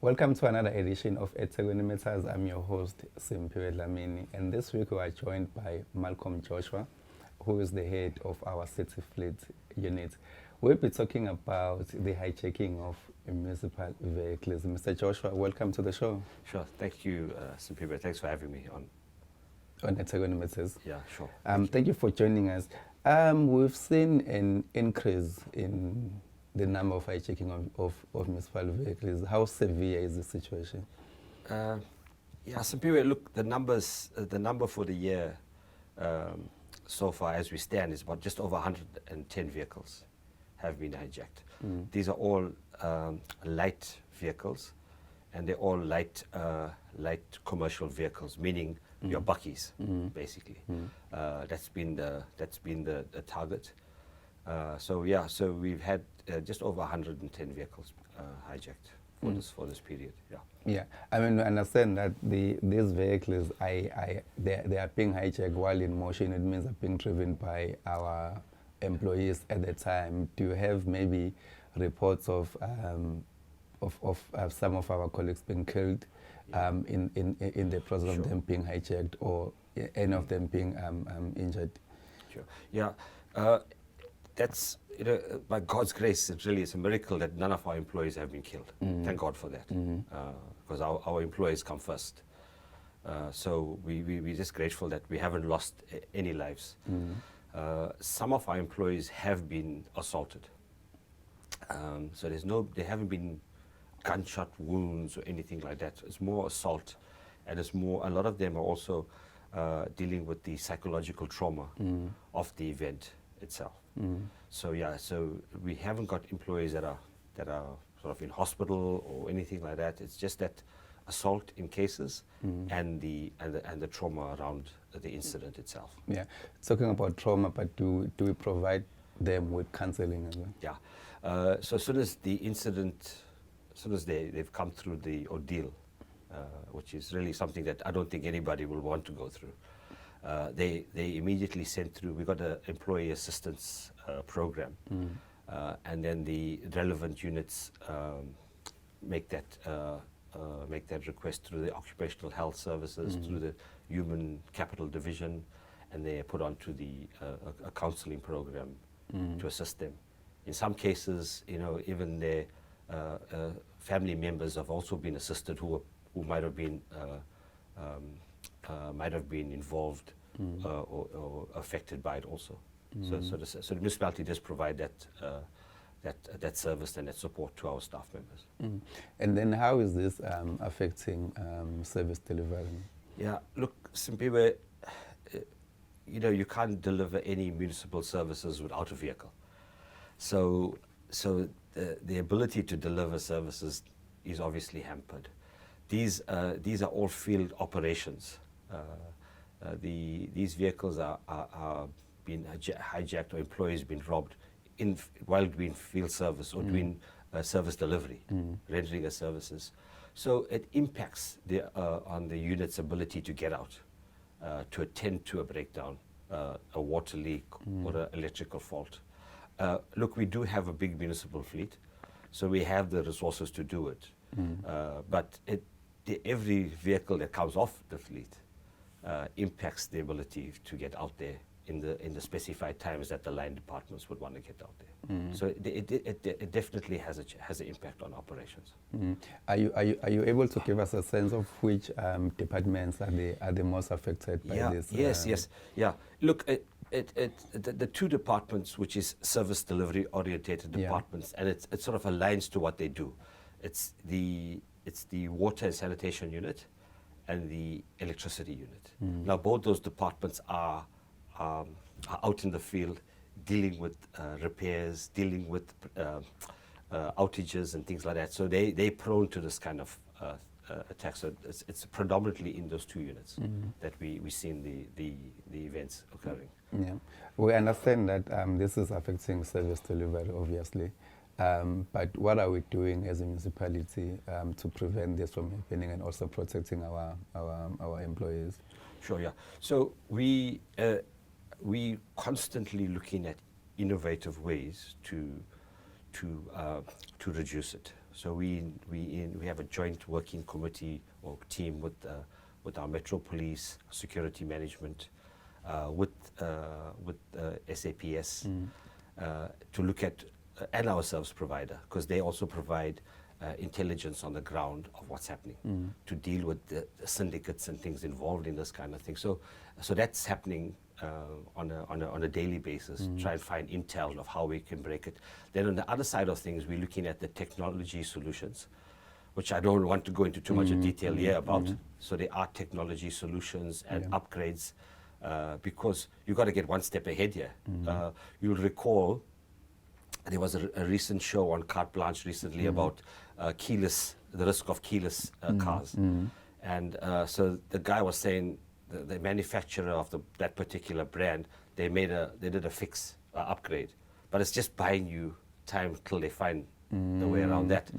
Welcome to another edition of EThekwini Matters. I'm your host, Simphiwe Dlamini, and this week we are joined by Malcom Joshua, who is the head of our City Fleet unit. We'll be talking about the hijacking of municipal vehicles. Mr. Joshua, welcome to the show. Sure, thank you, Simphiwe. Thanks for having me on EThekwini Matters. Yeah, sure. Thank you for joining us. We've seen an increase in the number of hijacking of municipal vehicles. How severe is the situation? Yeah, Simphiwe, look, the number for the year so far as we stand is about just over 110 vehicles have been hijacked. These are all light vehicles, and they're all light commercial vehicles, meaning your buckies, basically. That's been the target. So we've had just over 110 vehicles hijacked for this period. Yeah, I mean, we understand that these vehicles, they are being hijacked while in motion. It means they're being driven by our employees at the time. Do you have maybe reports of some of our colleagues being killed in the process of them being hijacked, or any of them being injured? Sure. Yeah. That's, by God's grace, it really is a miracle that none of our employees have been killed. Thank God for that, because our employees come first. So we're just grateful that we haven't lost any lives. Some of our employees have been assaulted. So there haven't been gunshot wounds or anything like that. It's more assault, and a lot of them are also dealing with the psychological trauma of the event itself. So we haven't got employees that are sort of in hospital or anything like that. It's just that assault in cases and the trauma around the incident itself. Yeah, talking about trauma, but do we provide them with counseling as well? Yeah. So as soon as the incident, as soon as they've come through the ordeal, which is really something that I don't think anybody will want to go through. They immediately sent through. We got an employee assistance program, and then the relevant units make that request through the occupational health services, through the human capital division, and they are put onto a counselling program to assist them. In some cases, even their family members have also been assisted who might have been involved or affected by it also. So the municipality does provide that service and that support to our staff members. And then how is this affecting service delivery? Yeah, look, Simphiwe, you can't deliver any municipal services without a vehicle. So the ability to deliver services is obviously hampered. These are all field operations. These vehicles are being hijacked, or employees being robbed while doing field service or doing service delivery, rendering services. So it impacts on the unit's ability to get out, to attend to a breakdown, a water leak, or an electrical fault. Look, we do have a big municipal fleet, so we have the resources to do it. But every vehicle that comes off the fleet impacts the ability to get out there in the specified times that the line departments would want to get out there. So it definitely has an impact on operations. Are you able to give us a sense of which departments are the most affected by this? Yes. Yeah. Look, the two departments, which is service delivery orientated departments, and it sort of aligns to what they do. It's the water and sanitation unit and the electricity unit. Now both those departments are out in the field dealing with repairs, dealing with outages and things like that. So they're prone to this kind of attacks. So it's predominantly in those two units that we seen the events occurring. Yeah, we understand that this is affecting service delivery, obviously. But what are we doing as a municipality to prevent this from happening and also protecting our employees? Sure, yeah. So we constantly looking at innovative ways to reduce it. So we have a joint working committee or team with our Metro Police, security management, with SAPS to look at and our service provider, because they also provide intelligence on the ground of what's happening to deal with the syndicates and things involved in this kind of thing. So that's happening on a daily basis. Try and find intel of how we can break it. Then on the other side of things, we're looking at the technology solutions, which I don't want to go into too much of detail here about. So there are technology solutions and upgrades because you've got to get one step ahead here. You'll recall there was a recent show on Carte Blanche recently about the risk of keyless cars. And so the guy was saying the manufacturer of that particular brand, they did a fix upgrade, but it's just buying you time till they find the way around that.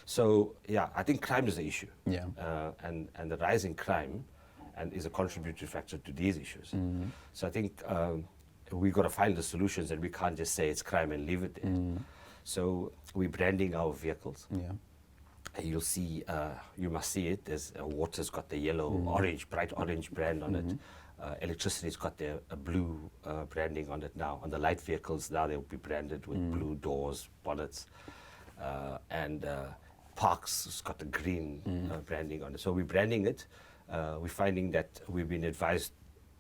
So yeah, I think crime is the issue, and the rise in crime and is a contributory factor to these issues. So I think we've got to find the solutions, and we can't just say it's crime and leave it there. So we're branding our vehicles. You'll see, you must see it. There's water's got the yellow, orange, bright orange brand on it. Electricity's got a blue branding on it now. On the light vehicles now they'll be branded with blue doors, bonnets, and Parks has got the green branding on it. So we're branding it. We're finding that we've been advised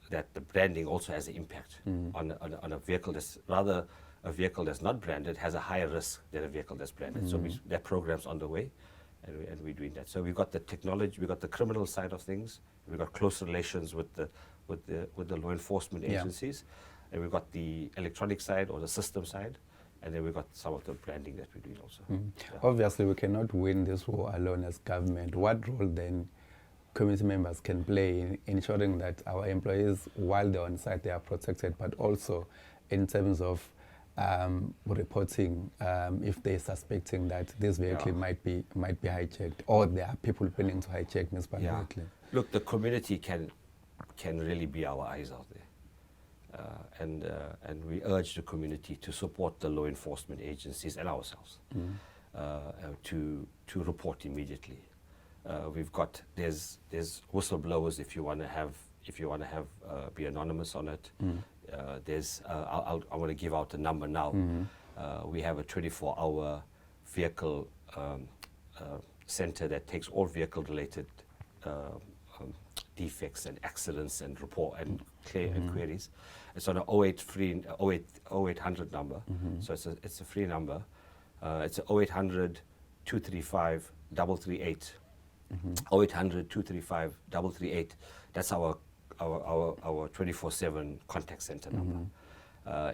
that the branding also has an impact on a vehicle that's rather a vehicle that's not branded has a higher risk than a vehicle that's branded. So that program's on the way, and we're doing that. So we've got the technology, we've got the criminal side of things, we've got close relations with the law enforcement agencies, and we've got the electronic side or the system side, and then we've got some of the branding that we're doing also. Obviously, we cannot win this war alone as government. What role then community members can play in ensuring that our employees, while they're on site, they are protected, but also in terms of reporting if they're suspecting that this vehicle might be hijacked, or there are people planning to hijack municipal vehicle? Look, the community can really be our eyes out there, and we urge the community to support the law enforcement agencies and ourselves to report immediately. We've got there's whistleblowers if you want to have be anonymous on it. I want to give out a number now. We have a 24-hour vehicle center that takes all vehicle related defects and accidents and report and queries. It's on an 0800 number, so it's a free number. It's 0800 235 338. 0800 235 338. That's our 24/7 contact center number.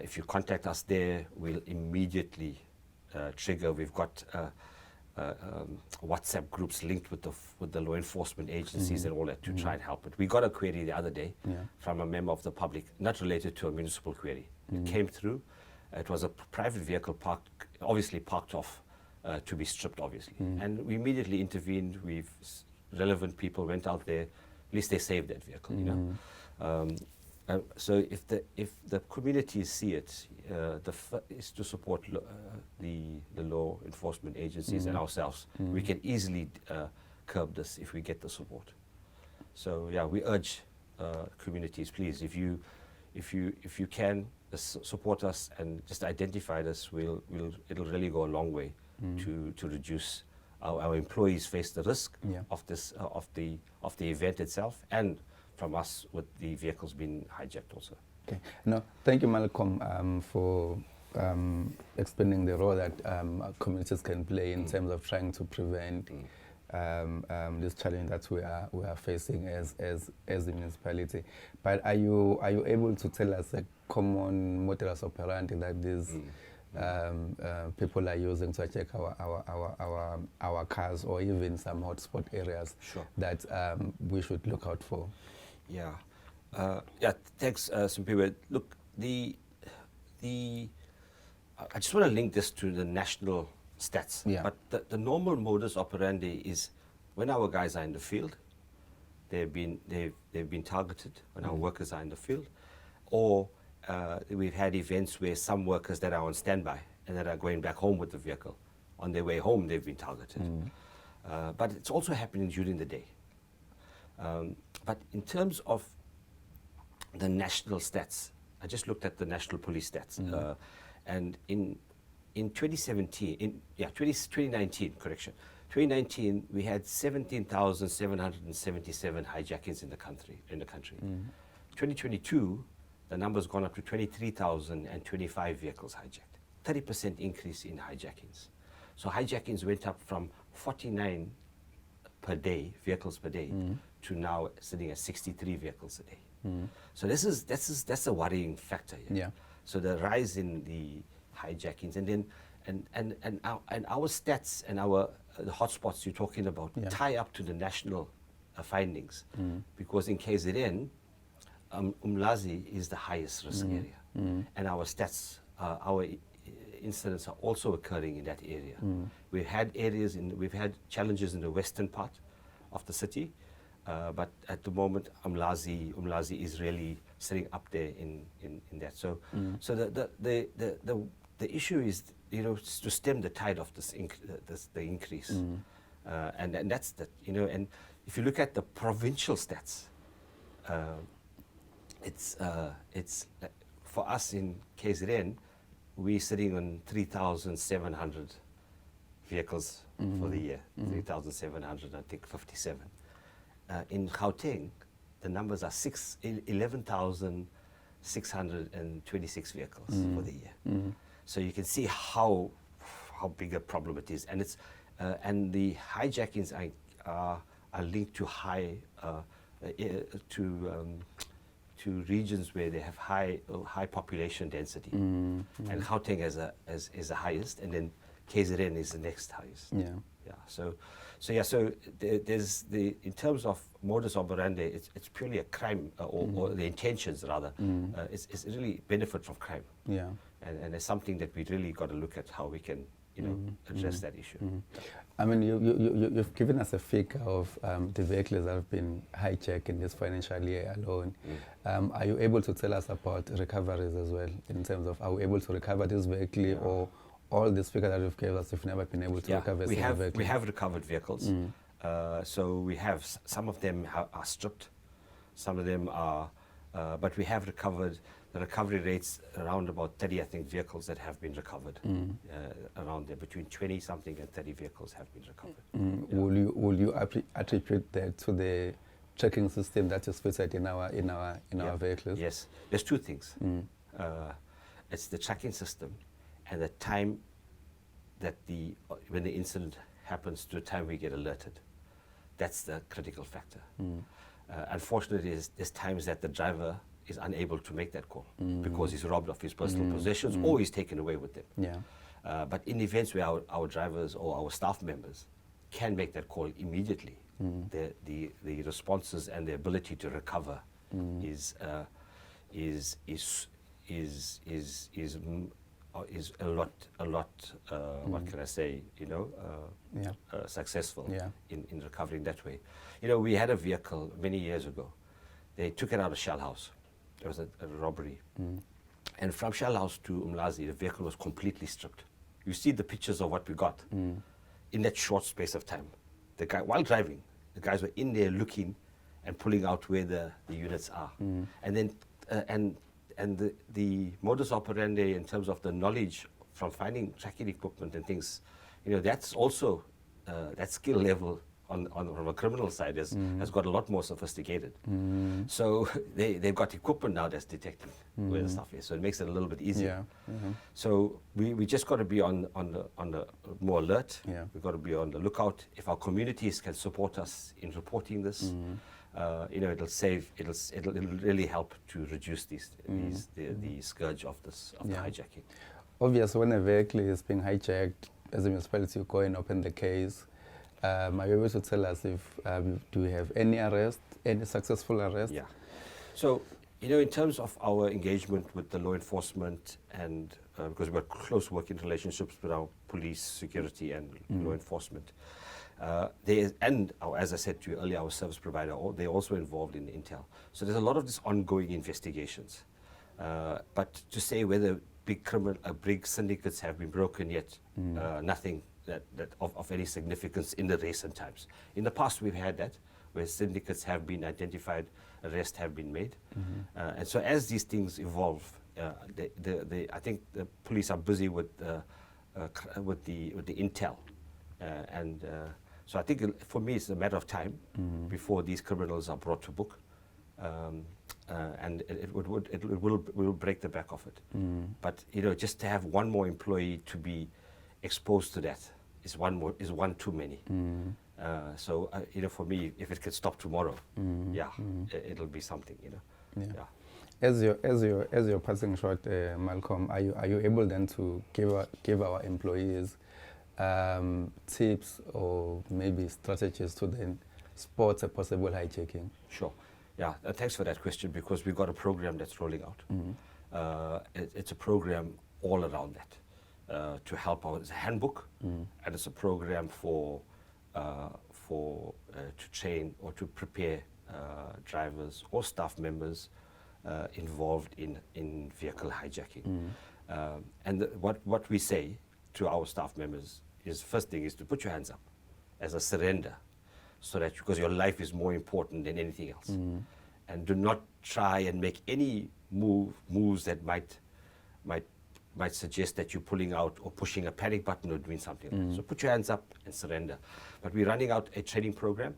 If you contact us there, we'll immediately trigger. We've got WhatsApp groups linked with the law enforcement agencies and all that to try and help it. We got a query the other day from a member of the public, not related to a municipal query. It came through. It was a private vehicle obviously parked off to be stripped, obviously. And we immediately intervened. Relevant people went out there. At least they saved that vehicle, you know. So if the community see it, is to support the law enforcement agencies and ourselves. We can easily curb this if we get the support. So yeah, we urge communities, please, if you can support us and just identify this, it'll really go a long way to reduce our employees face the risk of this of the event itself, and from us with the vehicles being hijacked also. Okay. No, thank you, Malcom, for explaining the role that communities can play in terms of trying to prevent this challenge that we are facing as a municipality. But are you able to tell us a common modus operandi that these people are using to check our cars, or even some hotspot areas that we should look out for? Yeah, thanks, Simpiwe. Look, I just want to link this to the national stats. But the normal modus operandi is when our guys are in the field, they've been targeted when our workers are in the field, or we've had events where some workers that are on standby and that are going back home with the vehicle on their way home they've been targeted. But it's also happening during the day. But in terms of the national stats, I just looked at the national police stats, and in 2019, correction, 2019 we had 17,777 hijackings in the country. 2022, the number's gone up to 23,025 vehicles hijacked. 30% increase in hijackings. So hijackings went up from 49 per day, vehicles per day, to now sitting at 63 vehicles a day. So that's a worrying factor here. Yeah. So the rise in the hijackings, and then our stats and our the hotspots you're talking about tie up to the national findings, because in KZN, Umlazi is the highest risk area, and our stats, our incidents are also occurring in that area. We've had challenges in the western part of the city, but at the moment, Umlazi is really sitting up there in that. So, so the issue is, to stem the tide of the increase, and that's the, and if you look at the provincial stats, it's for us in KZN, we're sitting on 3,700 vehicles for the year, 3,700, I think 57. In Gauteng, the numbers are 11,626 vehicles for the year. So you can see how big a problem it is, and it's and the hijackings are linked to to regions where they have high population density, and Gauteng is the highest, and then KZN is the next highest. Yeah. Yeah. So there's in terms of modus operandi, it's purely a crime, or the intentions rather. It's really benefit from crime. Yeah. And it's something that we really got to look at how we can, address that issue. I mean, you've given us a figure of the vehicles that have been hijacked in this financial year alone. Are you able to tell us about recoveries as well, in terms of, are we able to recover this vehicle, or all this figure that you've given us, we've never been able to recover? We have recovered vehicles. So we have, some of them are stripped, some of them are, but we have recovered. The recovery rates around about 30, I think, vehicles that have been recovered. Around there, between 20 something and 30 vehicles have been recovered. Will you attribute that to the tracking system that is fitted in our vehicles? Yes, there's two things. It's the tracking system, and the time that when the incident happens to the time we get alerted. That's the critical factor. Unfortunately, there's times that the driver is unable to make that call because he's robbed of his personal possessions, or he's taken away with them. Yeah. But in events where our drivers or our staff members can make that call immediately, the responses and the ability to recover is a lot what can I say, successful in recovering that way. We had a vehicle many years ago. They took it out of Shell House. There was a robbery. And from Shell House to Umlazi, the vehicle was completely stripped. You see the pictures of what we got in that short space of time. The guy, while driving, the guys were in there looking and pulling out where the units are. And then the modus operandi in terms of the knowledge from finding tracking equipment and things, that's also that skill level from a criminal side has got a lot more sophisticated. So they've got equipment now that's detecting where the stuff is. So it makes it a little bit easier. So we just got to be on the more alert. We've got to be on the lookout. If our communities can support us in reporting this, it'll really help to reduce the scourge of the hijacking. Obviously, when a vehicle is being hijacked, as a municipality, you go and open the case. Are you able to tell us if do we have any successful arrest? Yeah. So, in terms of our engagement with the law enforcement, and because we've got close working relationships with our police, security, and law enforcement, as I said to you earlier, our service provider, they're also involved in intel. So there's a lot of these ongoing investigations. But to say whether big syndicates have been broken yet, nothing of any significance in the recent times. In the past, we've had that, where syndicates have been identified, arrests have been made. And so as these things evolve, I think the police are busy with the intel. So I think for me it's a matter of time before these criminals are brought to book. And it will break the back of it. But just to have one more employee to be exposed to that is one too many. So for me, if it could stop tomorrow, it'll be something. Yeah. As you're passing short, Malcolm, are you able then to give our employees tips or maybe strategies to then spot a possible hijacking? Sure. Yeah, thanks for that question, because we've got a program that's rolling out. It's a program all around that to help out. It's a handbook, and it's a program to train or to prepare drivers or staff members involved in vehicle hijacking. And what we say to our staff members is, first thing is to put your hands up as a surrender, so that, because your life is more important than anything else. And do not try and make any moves that might suggest that you're pulling out or pushing a panic button or doing something like that. So put your hands up and surrender. But we're running out a training program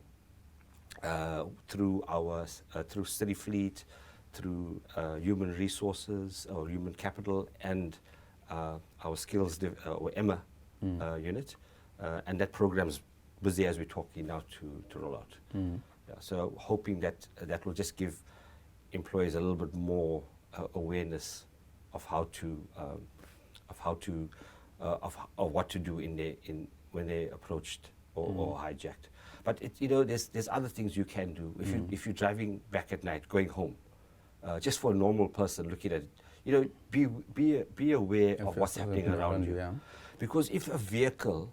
through City Fleet, through human resources or human capital, and our skills or Emma unit. And that program's busy as we're talking now to roll out. Yeah, so hoping that will just give employees a little bit more awareness of what to do when they approached or hijacked. But there's other things you can do if you're driving back at night, going home. Just for a normal person looking at it, be aware of what's happening around you. Yeah. Because if a vehicle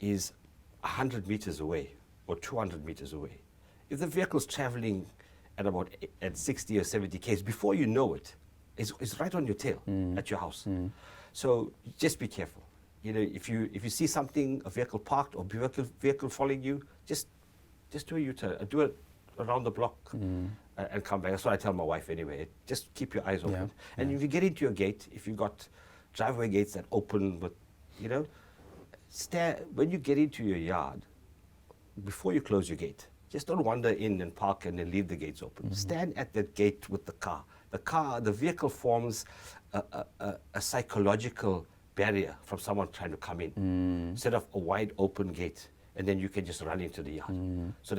is 100 meters away or 200 meters away, if the vehicle's traveling at 60 or 70 k's, before you know it, it's right on your tail at your house. So just be careful. If you see something, a vehicle parked or vehicle following you, just do a U-turn, do it around the block and come back. That's what I tell my wife anyway. Just keep your eyes open. And if you get into your gate, if you've got driveway gates that open with, when you get into your yard, before you close your gate, just don't wander in and park and then leave the gates open. Stand at that gate with the car. The vehicle forms a psychological barrier from someone trying to come in, instead of a wide open gate, and then you can just run into the yard. So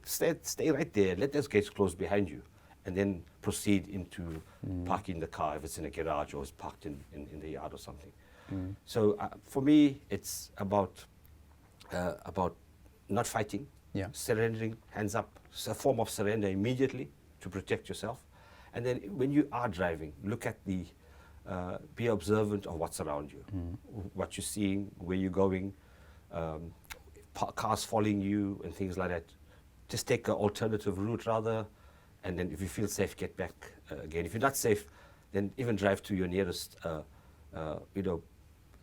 stay right there, let those gates close behind you, and then proceed into parking the car if it's in a garage or it's parked in the yard or something. So for me, it's about not fighting, surrendering, hands up. It's a form of surrender immediately to protect yourself. And then when you are driving, look at be observant of what's around you, what you're seeing, where you're going, cars following you and things like that. Just take an alternative route rather, and then if you feel safe, get back again. If you're not safe, then even drive to your nearest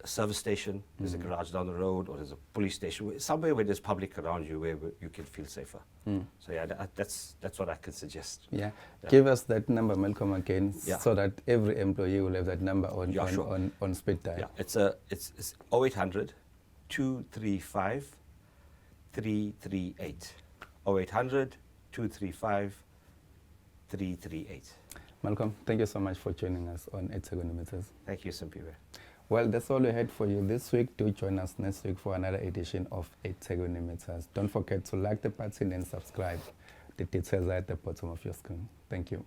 service station. There's a garage down the road, or there's a police station, somewhere where there's public around you where you can feel safer. So yeah, that's what I can suggest. Yeah. Give us that number, Malcolm, again, so that every employee will have that number on speed dial. Yeah, it's 0800 235 338. 0800 235 338. Malcolm, thank you so much for joining us on EThekwini Matters. Thank you, Simpiwe. Well, that's all we had for you this week. Do join us next week for another edition of EThekwini Matters. Don't forget to like the button and subscribe. The details are at the bottom of your screen. Thank you.